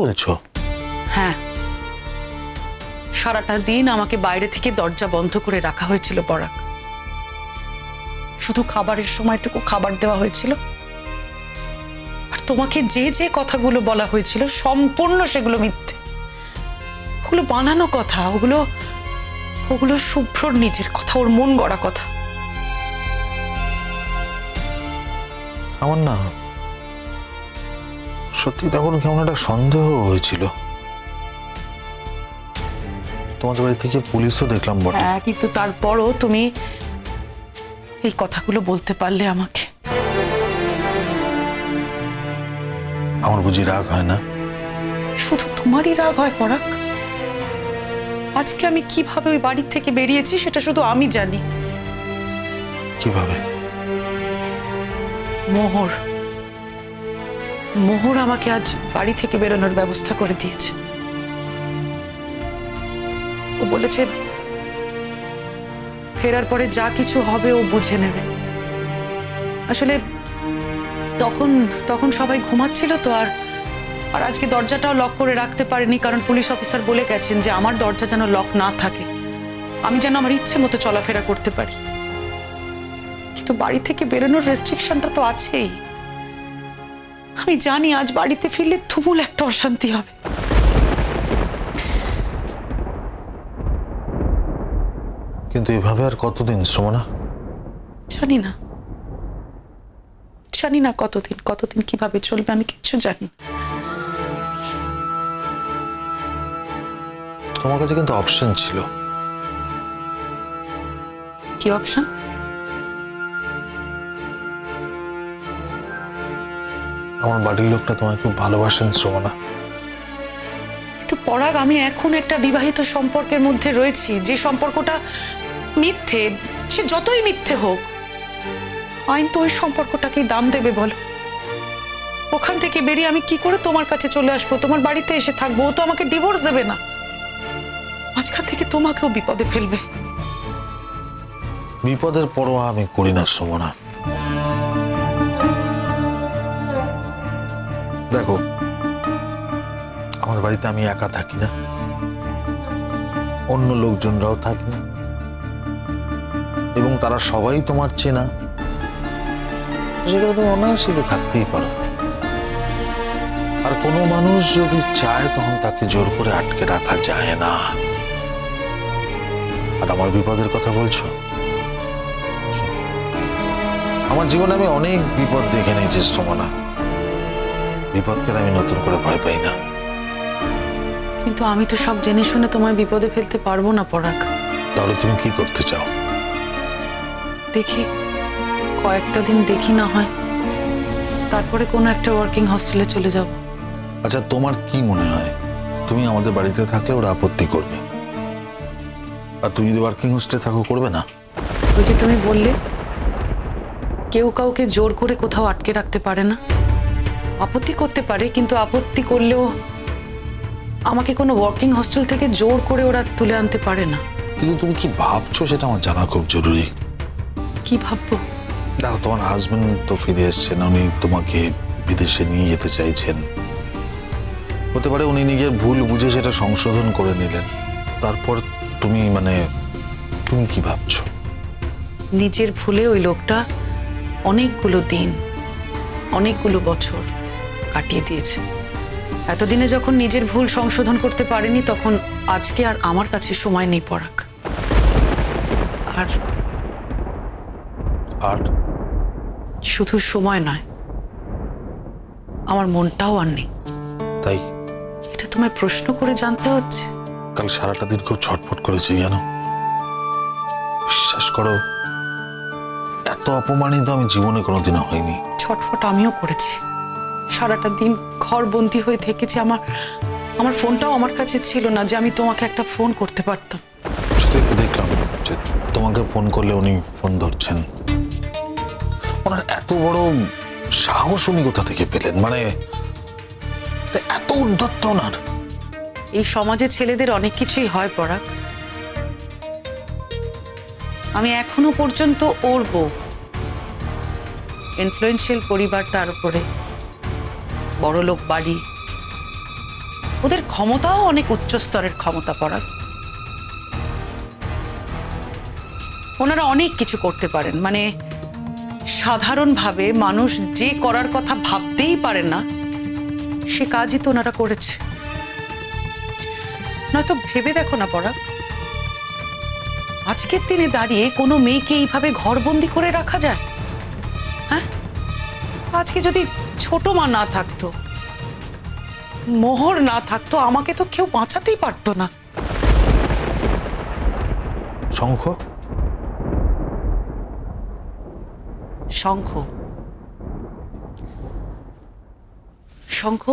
বলছো? হ্যাঁ, সারাটা দিন আমাকে বাইরে থেকে দরজা বন্ধ করে রাখা হয়েছিল পরাগ। শুধু খাবারের সময়টুকু খাবার দেওয়া হয়েছিল। আর তোমাকে যে যে কথাগুলো বলা হয়েছিল সম্পূর্ণ সেগুলো মিথ্যে। ওগুলো বানানো কথা, ওগুলো ওগুলো শুভ্রর নিজের কথা, ওর মন গড়া কথা। আমার না সত্যি তখন কেমন একটা সন্দেহ হয়েছিল। তোমাদের বাড়ি থেকে পুলিশও দেখলাম বটে। হ্যাঁ, কিন্তু তারপরও তুমি এই কথাগুলো বলতে পারলে আমাকে। আমার বুঝি রাগ হয় না? শুধু তোমারই রাগ হয় পরাগ? আজকে আমি কিভাবে ওই বাড়ির থেকে বেরিয়েছি সেটা শুধু আমি জানি। কিভাবে? মোহর মোহর আমাকে আজ বাড়ি থেকে বেরোনোর ব্যবস্থা করে দিয়েছে। ও বলেছে ফেরার পরে যা কিছু হবে ও বুঝে নেবে। আসলে তখন সবাই ঘুমাচ্ছিল তো, আর আজকে দরজাটাও লক করে রাখতে পারেনি, কারণ পুলিশ অফিসার বলে গেছেন যে আমার দরজা যেন লক না থাকে, আমি যেন আমার ইচ্ছে মতো চলাফেরা করতে পারি। কিন্তু বাড়ি থেকে বেরোনোর রেস্ট্রিকশনটা তো আছেই। আমি জানি আজ বাড়িতে ফিরলে তুমুল একটা অশান্তি হবে। কিন্তু এভাবে আর কতদিন সুমনা? জানি না কতদিন কিভাবে চলবে, আমি কিচ্ছু জানি। তোমার কাছে কিন্তু অপশন ছিল। কি অপশন? আমার বাড়ির লোকটা তোমায় খুব ভালোবাসেন সুমনা। কিন্তু পরাগ, আমি এখন একটা বিবাহিত সম্পর্কের মধ্যে রয়েছি, যে সম্পর্কটা মিথ্যে, সে যতই মিথ্যে হোক আইন তো ওই সম্পর্কটাকেই দাম দেবে বলো। ওখান থেকে বেরিয়ে আমি কি করে তোমার কাছে চলে আসবো, তোমার বাড়িতে এসে থাকবো? ও তো আমাকে ডিভোর্স দেবে না, মাঝখান থেকে তোমাকেও বিপদে ফেলবে। বিপদের পরোয়া আমি করি না সুমনা। দেখো, আমার বাড়িতে আমি একা থাকি না, অন্য লোকজনরাও থাকে না, এবং তারা সবাই তোমার চেনা। সেখানে তুমি অনায়াসে থাকতেই পারো। আর কোনো মানুষ যদি চায় তখন তাকে জোর করে আটকে রাখা যায় না। আর আমার বিপদের কথা বলছো? আমার জীবনে আমি অনেক বিপদ দেখে নিয়েছি সুমনা। বিপদকে আমি নতুন করে ভয় পাই না। কিন্তু আমি তো সব জেনে শুনে তোমায় বিপদে ফেলতে পারবো না পরাগ। তাহলে তুমি কি করতে চাও? দেখি, কয়েকটা দিন দেখি না হয়, তারপরে কোনো একটা ওয়ার্কিং হস্টেলে চলে যাব। আচ্ছা, তোমার কি মনে হয় তুমি আমাদের বাড়িতে থাকলে ওরা আপত্তি করবে? আর তুমি যদি ওয়ার্কিং হোস্টেলে থাকো, করবে না? ওই যে তুমি বললে কেউ কাউকে জোর করে কোথাও আটকে রাখতে পারে না। আপত্তি করতে পারে, কিন্তু আপত্তি করলেও আমাকে কোনো ওয়ার্কিং হোস্টেল থেকে জোর করে ওরা তুলে আনতে পারে না। কিন্তু তুমি কি ভাবছো সেটা আমার জানা খুব জরুরি। কি ভাববো? দেখো, তোমার হাজবেন্ড তো ফিরে এসছেন, উনি তোমাকে বিদেশে নিয়ে যেতে চাইছেন। হতে পারে উনি নিজের ভুল বুঝে সেটা সংশোধন করে নিলেন। তারপর তুমি তুমি কি ভাবছো? নিজের ভুলে ওই লোকটা অনেকগুলো দিন, অনেকগুলো বছর কাটিয়ে দিয়েছে। এতদিনে যখন নিজের ভুল সংশোধন করতে পারেনি, তখন আজকে আর আমার কাছে সময় নেই পরাগ। আর শুধু সময় নয়, আমার মনটাও আর নেই। তাই এটা তোমায় প্রশ্ন করে জানতে হচ্ছে? কাল সারাটা দিন খুব ছটফট করেছি জানো। বিশ্বাস করো, এত অপমানিত আমি জীবনে কোনোদিনও হইনি। ছটফট আমিও করেছি, সারাটা দিন ঘর বন্দি হয়ে থেকেছি। আমার ফোনটাও আমার কাছে ছিল না যে আমি তোমাকে একটা ফোন করতে পারতাম। সেটাই তো দেখলাম যে তোমাকে ফোন করলে উনি ফোন ধরছেন। ওনার এত বড় সাহস উনি কোথা থেকে পেলেন? এত উদ্ধত্ত ওনার। এই সমাজে ছেলেদের অনেক কিছুই হয় পরাগ। আমি এখনো পর্যন্ত ওর বউ, ইনফ্লুয়েন্সিয়াল পরিবার, তার উপরে বড়লোক বাড়ি, ওদের ক্ষমতাও অনেক উচ্চ স্তরের ক্ষমতা। পরাগ, ওনারা অনেক কিছু করতে পারেন, মানে সাধারণভাবে মানুষ যে করার কথা ভাবতেই পারে না সে কাজই তো ওনারা করেছে। নয়তো ভেবে দেখো না পরাগ, আজকের দিনে দাঁড়িয়ে কোনো মেয়েকে এইভাবে ঘরবন্দি করে রাখা যায়? হ্যাঁ, আজকে যদি ছোট মা না থাকতো, মোহর না থাকতো, আমাকে তো কেউ বাঁচাতেই পারতো না। শঙ্খ, শঙ্খ, শঙ্খ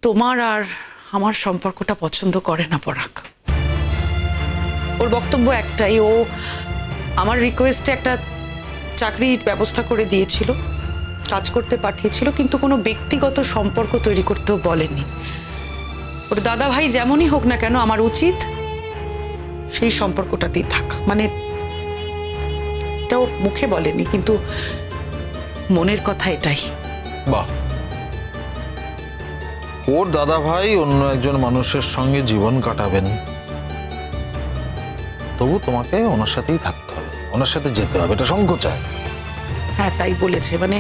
তোমার আর আমার সম্পর্কটা পছন্দ করে না পরাগ। ওর বক্তব্য একটাই, ও আমার রিকোয়েস্টে একটা চাকরির ব্যবস্থা করে দিয়েছিল, কাজ করতে পাঠিয়েছিল, কিন্তু কোনো ব্যক্তিগত সম্পর্ক তৈরি করতেও বলেনি। ওর দাদা ভাই যেমনই হোক না কেন, আমার উচিত সেই সম্পর্কটাতেই থাকা। মানে এটাও মুখে বলেনি, কিন্তু মনের কথা এটাই। বাহ, ওর দাদা ভাই অন্য একজন মানুষের সঙ্গে জীবন কাটাবেন, তবু তোমাকে ওনার সাথেই থাকতে হবে, ওনার সাথে যেতে হবে, এটা শঙ্খ চায়। হ্যাঁ, তাই বলেছে। মানে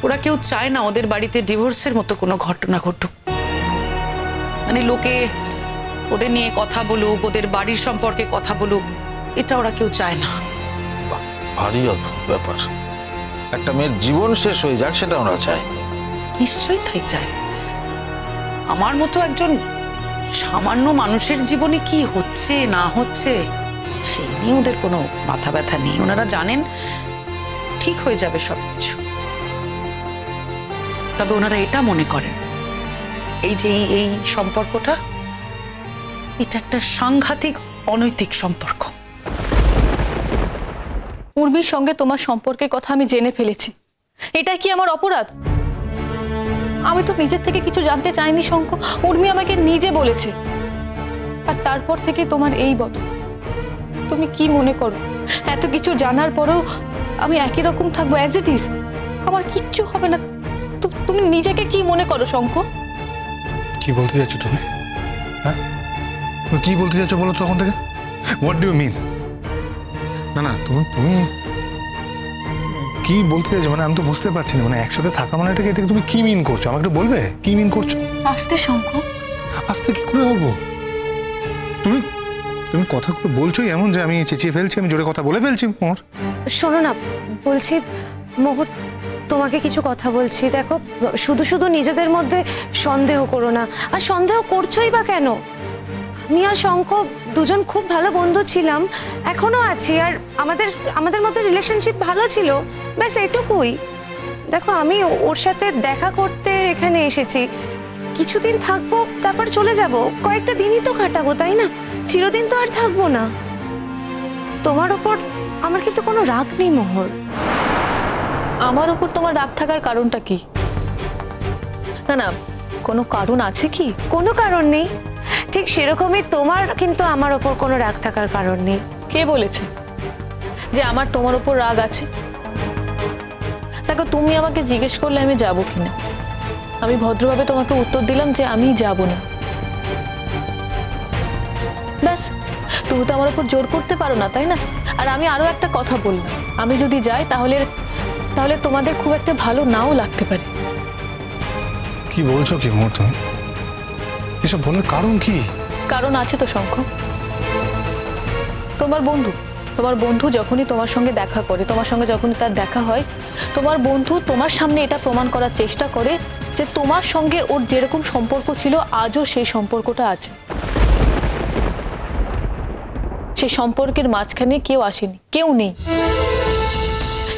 ওরা কেউ চায় না ওদের বাড়িতে ডিভোর্সের মতো কোনো ঘটনা ঘটুক। মানে লোকে ওদের নিয়ে কথা বলুক, ওদের বাড়ির সম্পর্কে কথা বলুক, এটা ওরা কেউ চায় না। বাহ, ভারী অদ্ভুত ব্যাপার। একটা মেয়ের জীবন শেষ হয়ে যাক, সেটা ওরা চায়। নিশ্চয়ই তাই চায়। আমার মতো একজন সামান্য মানুষের জীবনে কি হচ্ছে না হচ্ছে সেই নিয়ে ওদের কোনো মাথা ব্যথা নেই। ওনারা জানেন ঠিক হয়ে যাবে সবকিছু। তবে ওনারা এটা মনে করেন, এই যে এই সম্পর্কটা, এটা একটা সাংঘাতিক অনৈতিক সম্পর্ক। উর্মির সঙ্গে তোমার সম্পর্কের কথা আমি জেনে ফেলেছি। এটা কি আমার অপরাধ? আমি তো নিজের থেকে কিছু জানতে চাইনি শঙ্খ, উর্মি আমাকে নিজে বলেছে। আর তারপর থেকে তোমার এই বদল। তুমি কি মনে করো এত কিছু জানার পরেও আমি একই রকম থাকবো অ্যাজ ইট ইজ? আমার কিচ্ছু হবে না। তুমি নিজেকে কি মনে করো শঙ্খ? কি বলতে চাচ্ছ তুমি? হ্যাঁ, তুমি কি বলতে চাচ্ছ বলো তখন থেকে? What do you mean? না না, তুমি তুমি কি বলতে চাইছো? মানে আমি তো বুঝতে পারছি না। মানে একসাথে থাকা মানে এটাকে তুমি কি মিন করছো? আমাকে একটু বলবে কি মিন করছো? আস্তে শঙ্খ। আস্তে কি করে হবো? তুমি তুমি কথাগুলো বলছোই এমন যে আমি চেঁচিয়ে ফেলছি, আমি জোরে কথা বলে ফেলছি। মোহর, শোনো না, বলছি মোহর, তোমাকে কিছু কথা বলছি। দেখো, শুধু শুধু নিজেদের মধ্যে সন্দেহ করো না। আর সন্দেহ করছোই বা কেন? আমি আর শঙ্খ দুজন খুব ভালো বন্ধু ছিলাম, এখনো আছি। আর আমাদের মধ্যে রিলেশনশিপ ভালো ছিল, ব্যাস এটুকুই। দেখো, আমি ওর সাথে দেখা করতে এখানে এসেছি, কিছুদিন থাকবো, তারপর চলে যাব। কয়েকটা দিনই তো কাটাবো, তাই না? চিরদিন তো আর থাকবো না। তোমার ওপর আমার কিন্তু কোনো রাগ নেই মোহর। আমার উপর তোমার রাগ থাকার কারণটা কি? না না, কোনো কারণ আছে কি? কোনো কারণ নেই, ঠিক সেরকমই তোমার কিন্তু আমার ওপর কোনো রাগ থাকার কারণ নেই। কে বলেছে যে আমার তোমার উপর রাগ আছে? দেখো, তুমি আমাকে জিজ্ঞেস করলে আমি যাব কিনা, আমি ভদ্রভাবে তোমাকে উত্তর দিলাম যে আমি যাব না। ব্যাস, তুমি তো আমার উপর জোর করতে পারো না, তাই না? আর আমি আরো একটা কথা বললাম, আমি যদি যাই তাহলে তাহলে তোমাদের খুব একটা ভালো নাও লাগতে পারে। কি বলছো কি মোহর তুমি? এসব বলার কারণ কি? কারণ আছে তো শঙ্খ। তোমার বন্ধু যখনই তোমার সঙ্গে দেখা করে, তোমার সঙ্গে যখনই তার দেখা হয়, তোমার বন্ধু তোমার সামনে এটা প্রমাণ করার চেষ্টা করে যে তোমার সঙ্গে ওর যেরকম সম্পর্ক ছিল আজও সেই সম্পর্কটা আছে। সেই সম্পর্কের মাঝখানে কেউ আসেনি, কেউ নেই।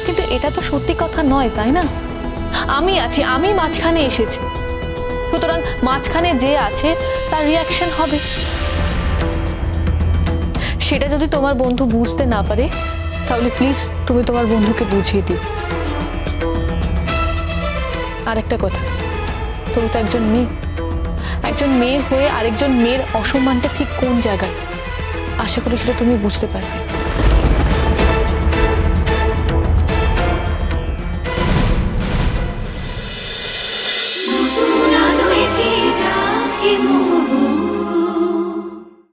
কিন্তু এটা তো সত্যি কথা নয়, তাই না? আমি আছি, আমি মাঝখানে এসেছি, সুতরাং মাঝখানে যে আছে তার রিয়াকশন হবে। সেটা যদি তোমার বন্ধু বুঝতে না পারে, তাহলে প্লিজ তুমি তোমার বন্ধুকে বুঝিয়ে দিও। আর একটা কথা, তুমি তো একজন মেয়ে হয়ে আরেকজন মেয়ের অসম্মানটা ঠিক কোন জায়গায়, আশা করি সেটা তুমি বুঝতে পারবে।